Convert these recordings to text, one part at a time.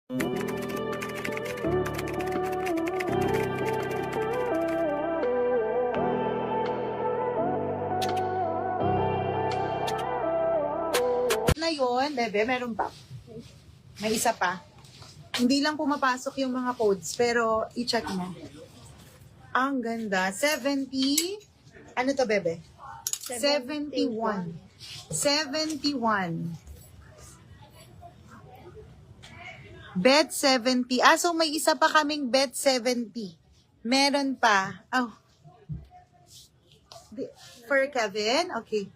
Na yun, bebe, meron pa. May isa pa. Hindi lang pumapasok yung mga codes, pero i-check mo. Ang ganda. 70, ano to, bebe? 71. 71. Bed 70. Ah, so may isa pa kaming bed 70. Meron pa. Oh. For Kevin? Okay.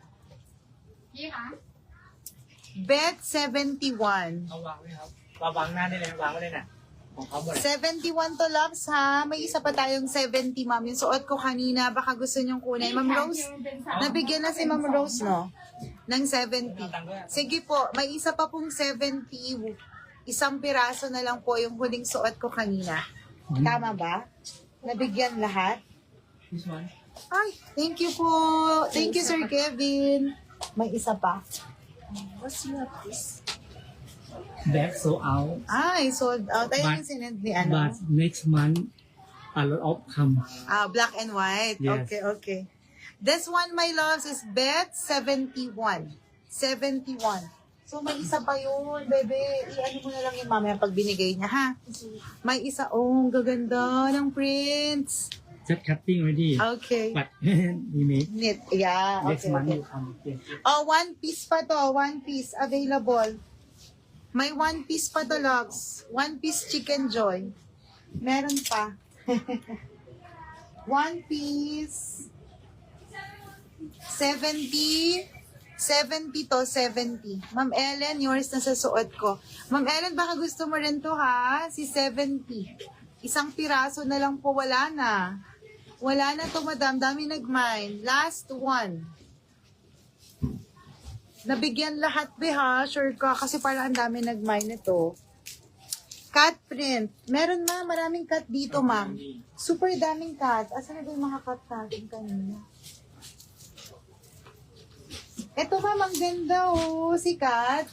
Bed 71. วางหน้าได้เลยวางไว้เลยนะของเขาหมด 71 to, loves, ha? May isa pa tayong 70, ma'am. Yung suot ko kanina, baka gusto niyong kunin. Ma'am Rose, nabigyan na si Ma'am Rose, no? Ng 70. Sige po, may isa pa pong 70. Isang piraso na lang po yung huling suot ko kanina. Tama ba? Nabigyan lahat? This one? Ay, thank you po. Thank you, Sir Kevin. May isa pa. What's your this? That sold out. Ay, sold out. Ayun yung sinend ni ano. But next month, a lot of come. Ah, black and white. Yes. Okay, okay. This one, my loves, is bet 71. 71. So, may isa pa yun, bebe. I-ano mo na lang yung mamaya pag binigay niya, ha? May isa. Oh, ang gaganda ng prints. Just cutting already. Okay. But we make Knit. Yeah, next okay, month okay. you come. Yes. Oh, one piece pa to. One piece available. May one piece pa to, loves. One piece chicken joy. Meron pa. One piece. 70. 70 to 70. Ma'am Ellen, yours na sa suot ko. Ma'am Ellen, baka gusto mo rin to, ha? Si 70. Isang piraso na lang po, wala na. Wala na to, madam. Dami nag-mine. Last one. Nabigyan lahat, be, ha? Sure ka, kasi parang ang dami nag-mine ito. Cut print. Meron, ma'am. Maraming cut dito, ma'am. Super daming cut. Asan na ba yung mga cut natin kanina? Ito, ma'am, ang ganda, oh. Si Kat.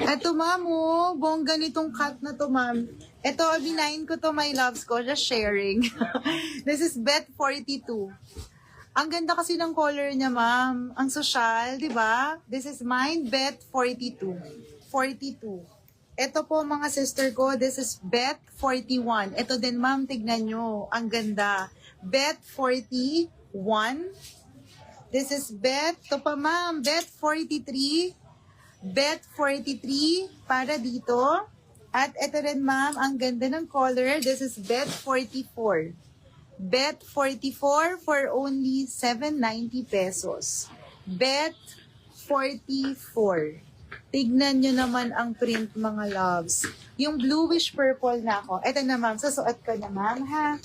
Ito, ma'am, oh. Bongga nitong cut na to, ma'am. Ito, binayin ko to, my loves ko. Just sharing. This is Bet 42. Ang ganda kasi ng color niya, ma'am. Ang social, di ba? This is mine, Bet 42. 42. Ito po, mga sister ko, this is Bet 41. Ito din, ma'am, tignan nyo. Ang ganda. Bet 41. This is Bet. Ito pa, ma'am. Bet 43. Bet 43 para dito. At ito rin, ma'am, ang ganda ng color. This is Bet 44. Bet 44 for only 790 pesos. Bet 44. Tignan nyo naman ang print, mga loves. Yung bluish purple na ako. Ito na, ma'am. Susuot ko na, ma'am, ha?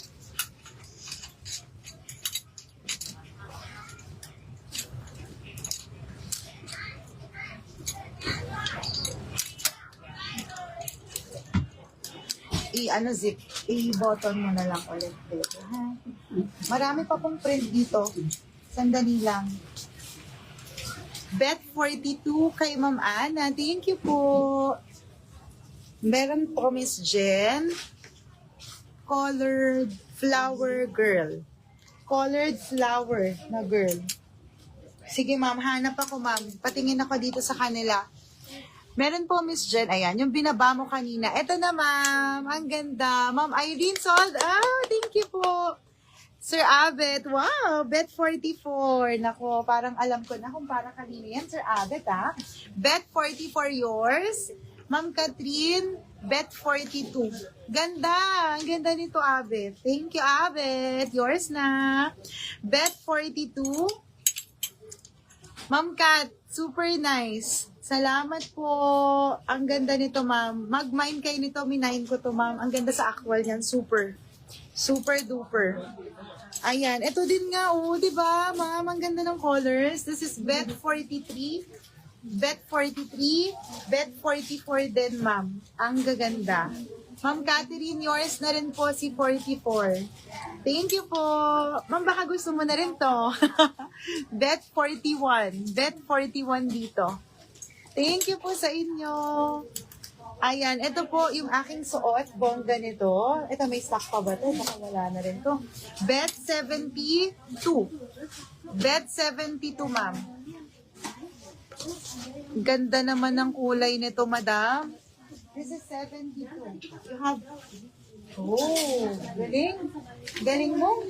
Zip, i-button mo na lang ulit dito, ha? Marami pa pong print dito. Sandali lang. Bet 42 kay Ma'am Ana. Thank you po. Meron po, Miss Jen. Colored flower girl. Colored flower na girl. Sige, ma'am. Hanap ako, ma'am. Patingin ako dito sa kanila. Meron po, Miss Jen. Ayan, yung binaba mo kanina. Ito na, ma'am. Ang ganda. Ma'am Irene sold. Ah, thank you po. Sir Abet. Wow, Bet 44. Nako, parang alam ko na kung para kanina yan. Sir Abet, ha? Bet 44 yours. Ma'am Catherine, Bet 42. Ganda. Ang ganda nito, Abet. Thank you, Abet. Yours na. Bet 42. Ma'am Kat, super nice. Salamat po. Ang ganda nito, ma'am. Mag-mine kayo nito. Minahin ko to, ma'am. Ang ganda sa actual niyan. Super. Super duper. Ayan. Ito din nga, oh. Diba, ma'am? Ang ganda ng colors. This is Bet 43. Bet 43. Bet 44 din, ma'am. Ang gaganda. Ma'am Catherine, yours na rin po si 44. Thank you po. Ma'am, baka gusto mo na rin to. Bet 41. Bet 41 dito. Thank you po sa inyo. Ayan, ito po yung aking suot, bongga nito. Ito, may stock pa ba ito? Baka wala na rin to. Bet 72. Bet 72, ma'am. Ganda naman ng kulay nito, madam. This is 72. You have... Oh, galing. Galing mo.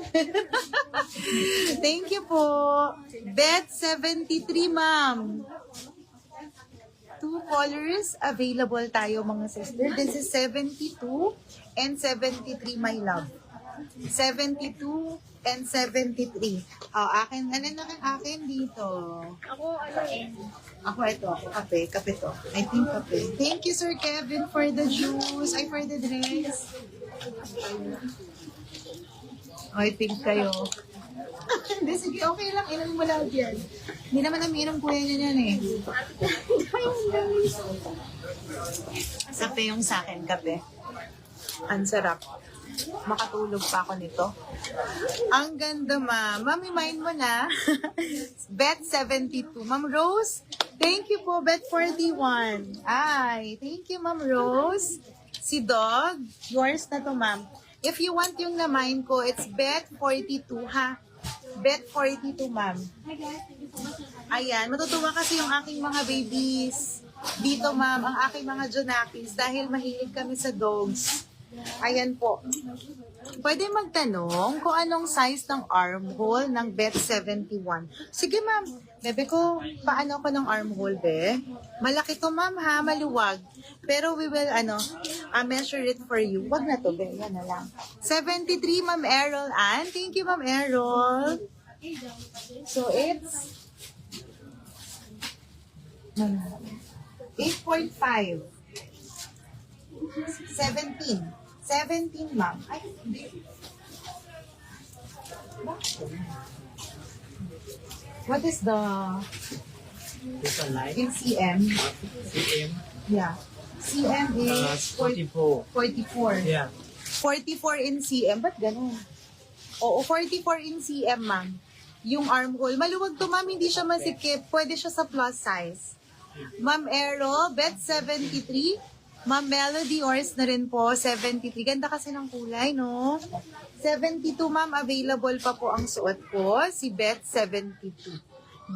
Thank you po. Bet 73, ma'am. 2 colors available tayo, mga sister. This is 72 and 73, my love. 72 and 73. Oh, akin. Ano na ang akin dito? Ako ito. Ako kape. Kape to. I think kape. Thank you, Sir Kevin, for the juice. Ay, for the dress. I think kayo. Hindi, sige, okay lang. Ilan mo lang yan. Hindi naman naminom kuya niya yan eh. Kape yung sa akin, kape. Ang sarap. Makatulog pa ako nito. Ang ganda, ma'am. Mami, mind mo na. Bet 72. Ma'am Rose, thank you po, Bet 41. Ay, thank you, Ma'am Rose. Si Dog, yours na to, ma'am. If you want yung na-mind ko, it's Bet 42, ha? Bet 42, ma'am. Ayan, matutuwa kasi yung aking mga babies. Dito, ma'am, ang aking mga Jonakis dahil mahilig kami sa dogs. Ayan po. Pwede magtanong kung anong size ng armhole ng Bet 71. Sige, ma'am. Bebe ko, paano ko ng armhole, be? Malaki to, ma'am, ha? Maluwag. Pero we will, measure it for you. Wag na to, be. Yan na lang. 73, Ma'am Errol Ann. Thank you, Ma'am Errol. So, it's 8.5. 17. 17, ma'am. Ay, hindi. What is the... This one light. In cm? CM. Yeah. cm is 44. 44. Yeah. 44 in cm. Ba't ganun? Oo, 44 in cm, ma'am. Yung armhole. Maluwag to, ma'am. Hindi siya masikip. Pwede siya sa plus size. Ma'am Ero, Bet 73. Ma'am Melody, yours na rin po, 73. Ganda kasi ng kulay, no? 72, ma'am. Available pa po ang suot ko. Si Bet 72.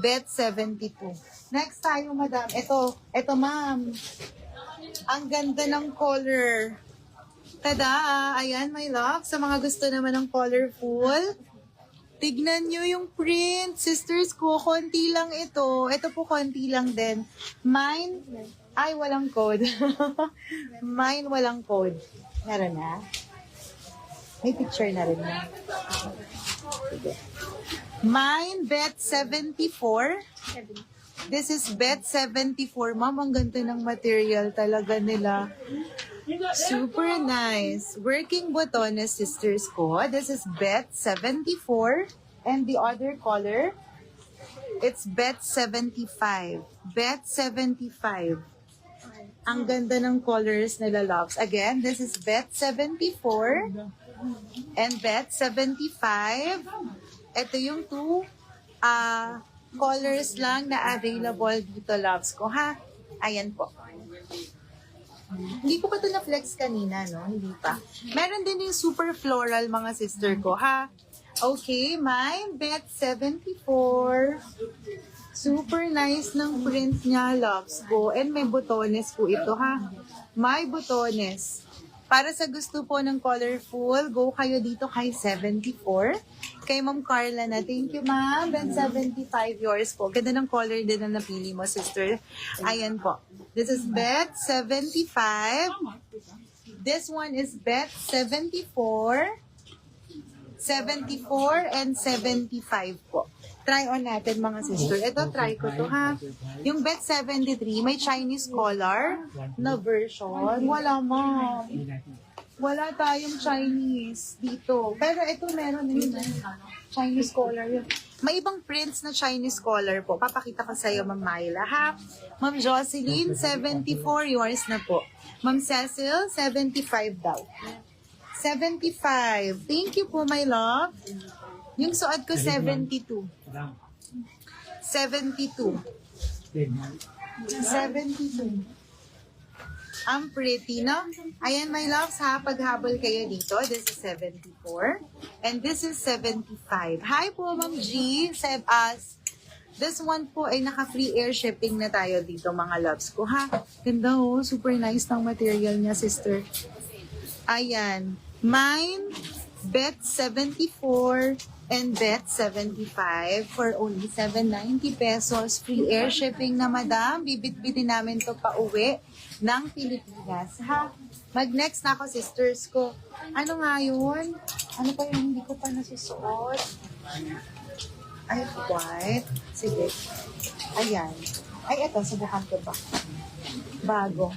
Bet 72. Next tayo, madam. Ito, ma'am. Ang ganda ng color. Tada! Ayan, my love. Sa mga gusto naman ng colorful, tignan nyo yung print. Sisters ko, konti lang ito. Ito po, konti lang din. Mine, ay, walang code. Mine, walang code. Meron na. May picture na rin na. Mine, Bet 74. This is Bet 74. Ma'am, ang ganda ng material talaga nila. Super nice. Working botones, sisters ko. This is Bet 74. And the other color, it's Bet 75. Bet 75. Ang ganda ng colors nila, loves. Again, this is Bet 74 and Bet 75. Ito yung two colors lang na available dito, loves ko, ha? Ayan po. Hindi ko pa ito na-flex kanina, no? Hindi pa. Meron din yung super floral, mga sister ko, ha? Okay, mine, Bet 74. Super nice ng print niya, loves ko. And may botones po ito, ha? May botones. Para sa gusto po ng colorful, go kayo dito kay 74. Kay Ma'am Carla na. Thank you, ma'am. Ben 75, yours po. Ganda ng color din na napili mo, sister. Ayan po. This is Bet 75. This one is Bet 74. 74 and 75 po. Try on natin, mga sister. Ito, try ko to, ha? Yung Bet 73, may Chinese collar na version. Wala, ma'am. Wala tayong Chinese dito. Pero ito, meron din Chinese collar yun. May ibang prints na Chinese collar po. Papakita ko sa'yo, Ma'am Myla, ha? Ma'am Jocelyn, 74, yours na po. Ma'am Cecil, 75 daw. 75. Thank you po, my love. Yung suot ko, 72. 72. 72. Ang pretty, no? Ayan, my loves, ha? Paghabol kayo dito, this is 74. And this is 75. Hi po, Ma'am G. This one po ay naka-free air shipping na tayo dito, mga loves ko, ha? Ganda, oh. Super nice ng material niya, sister. Ayan. Mine, bet 74 and bet 75 for only 790 pesos. Free air shipping na, madam. Bibit-bitin namin to pa uwi ng Pilipinas, ha? Mag-next na ako, sisters ko. Ano nga yun? Ano pa yung hindi ko pa nasusuot? Ay, white. Sige. Ayan. Ay, eto, subukan ko ba? Bago.